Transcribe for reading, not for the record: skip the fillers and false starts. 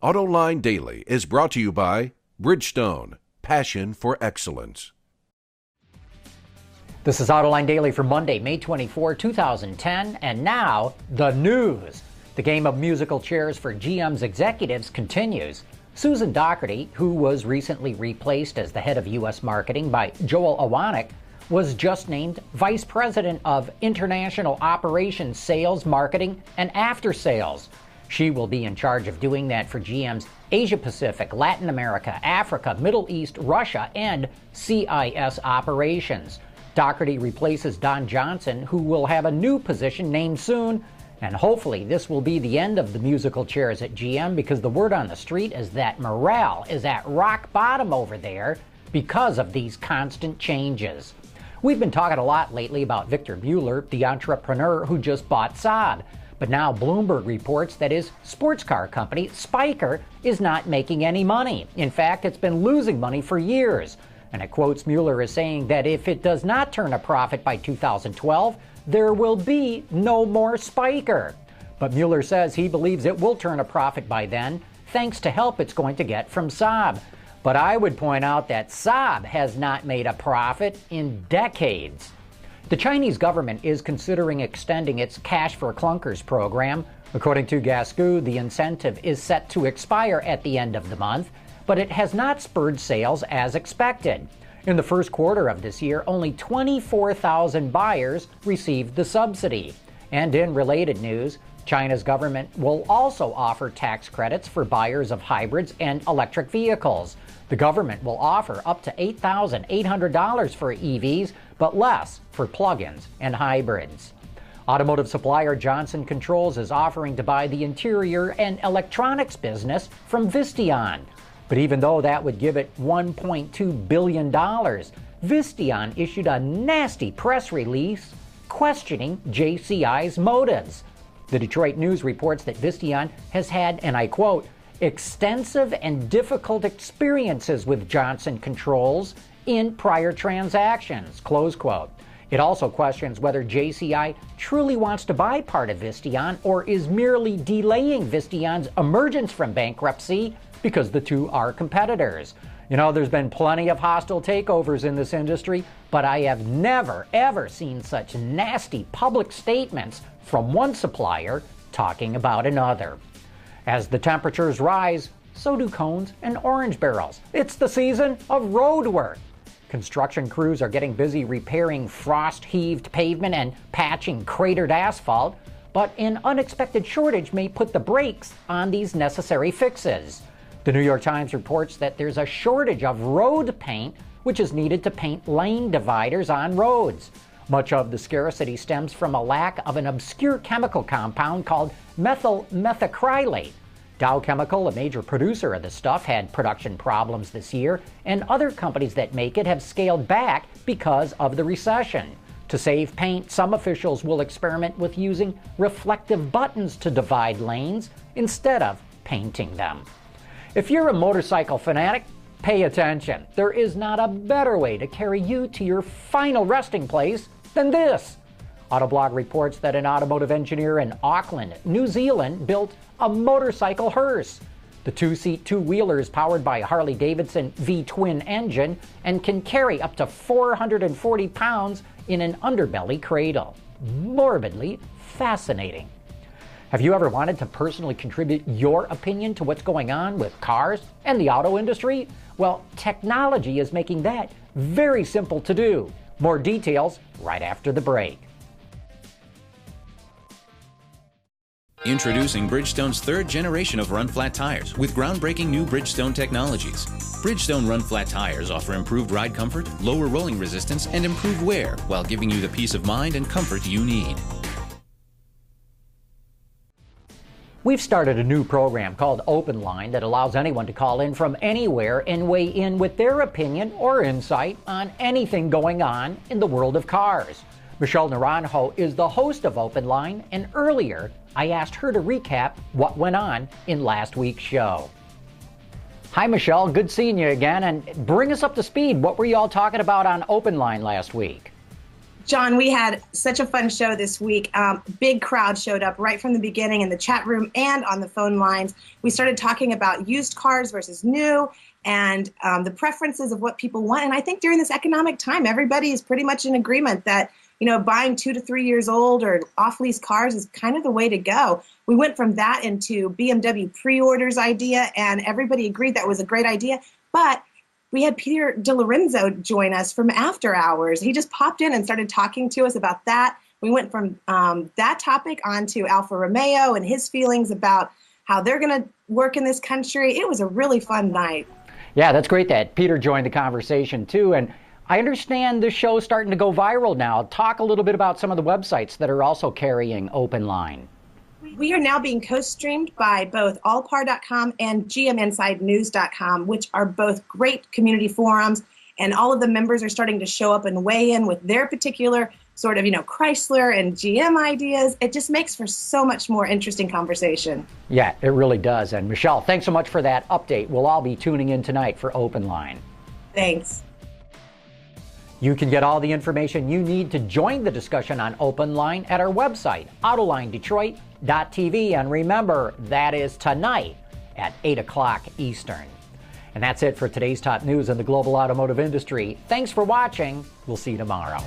Autoline Daily is brought to you by Bridgestone, passion for excellence. This is Autoline Daily for Monday, May 24, 2010, and now, the news. The game of musical chairs for GM's executives continues. Susan Docherty, who was recently replaced as the head of U.S. marketing by Joel Awanick, was just named Vice President of International Operations, Sales, Marketing, and Aftersales. She will be in charge of doing that for GM's Asia Pacific, Latin America, Africa, Middle East, Russia, and CIS operations. Docherty replaces Don Johnson, who will have a new position named soon, and hopefully this will be the end of the musical chairs at GM, because the word on the street is that morale is at rock bottom over there because of these constant changes. We've been talking a lot lately about Victor Mueller, the entrepreneur who just bought Saab. But now Bloomberg reports that his sports car company, Spyker, is not making any money. In fact, it's been losing money for years. And it quotes Mueller as saying that if it does not turn a profit by 2012, there will be no more Spyker. But Mueller says he believes it will turn a profit by then, thanks to help it's going to get from Saab. But I would point out that Saab has not made a profit in decades. The Chinese government is considering extending its Cash for Clunkers program. According to Gascou, the incentive is set to expire at the end of the month, but it has not spurred sales as expected. In the first quarter of this year, only 24,000 buyers received the subsidy. And in related news, China's government will also offer tax credits for buyers of hybrids and electric vehicles. The government will offer up to $8,800 for EVs, but less for plug-ins and hybrids. Automotive supplier Johnson Controls is offering to buy the interior and electronics business from Visteon. But even though that would give it $1.2 billion, Visteon issued a nasty press release questioning JCI's motives. The Detroit News reports that Visteon has had, and I quote, extensive and difficult experiences with Johnson Controls in prior transactions, close quote. It also questions whether JCI truly wants to buy part of Visteon or is merely delaying Visteon's emergence from bankruptcy because the two are competitors. You know, there's been plenty of hostile takeovers in this industry, but I have never, ever seen such nasty public statements from one supplier talking about another. As the temperatures rise, so do cones and orange barrels. It's the season of road work. Construction crews are getting busy repairing frost-heaved pavement and patching cratered asphalt, but an unexpected shortage may put the brakes on these necessary fixes. The New York Times reports that there's a shortage of road paint, which is needed to paint lane dividers on roads. Much of the scarcity stems from a lack of an obscure chemical compound called methyl methacrylate. Dow Chemical, a major producer of the stuff, had production problems this year, and other companies that make it have scaled back because of the recession. To save paint, some officials will experiment with using reflective buttons to divide lanes instead of painting them. If you're a motorcycle fanatic, pay attention. There is not a better way to carry you to your final resting place than this. Autoblog reports that an automotive engineer in Auckland, New Zealand, built a motorcycle hearse. The two-seat two-wheeler is powered by a Harley-Davidson V-twin engine and can carry up to 440 pounds in an underbelly cradle. Morbidly fascinating. Have you ever wanted to personally contribute your opinion to what's going on with cars and the auto industry? Well, technology is making that very simple to do. More details right after the break. Introducing Bridgestone's third generation of run-flat tires with groundbreaking new Bridgestone technologies. Bridgestone run-flat tires offer improved ride comfort, lower rolling resistance, and improved wear while giving you the peace of mind and comfort you need. We've started a new program called Open Line that allows anyone to call in from anywhere and weigh in with their opinion or insight on anything going on in the world of cars. Michelle Naranjo is the host of Open Line, and earlier I asked her to recap what went on in last week's show. Hi, Michelle. Good seeing you again. And bring us up to speed. What were you all talking about on Open Line last week? John, we had such a fun show this week. Big crowd showed up right from the beginning in the chat room and on the phone lines. We started talking about used cars versus new and the preferences of what people want. And I think during this economic time, everybody is pretty much in agreement that, buying 2 to 3 years old or off-lease cars is kind of the way to go. We went from that into BMW pre-orders idea, and everybody agreed that was a great idea. But we had Peter DeLorenzo join us from After Hours. He just popped in and started talking to us about that. We went from that topic on to Alfa Romeo and his feelings about how they're going to work in this country. It was a really fun night. Yeah, that's great that Peter joined the conversation too. And I understand this show's starting to go viral now. Talk a little bit about some of the websites that are also carrying Autoline. We are now being co-streamed by both allpar.com and gminsidenews.com, which are both great community forums, and all of the members are starting to show up and weigh in with their particular sort of, Chrysler and GM ideas. It just makes for so much more interesting conversation. Yeah, it really does. And Michelle, thanks so much for that update. We'll all be tuning in tonight for Autoline. Thanks. You can get all the information you need to join the discussion on Autoline at our website, AutolineDetroit.tv. And remember, that is tonight at 8 o'clock Eastern. And that's it for today's top news in the global automotive industry. Thanks for watching. We'll see you tomorrow.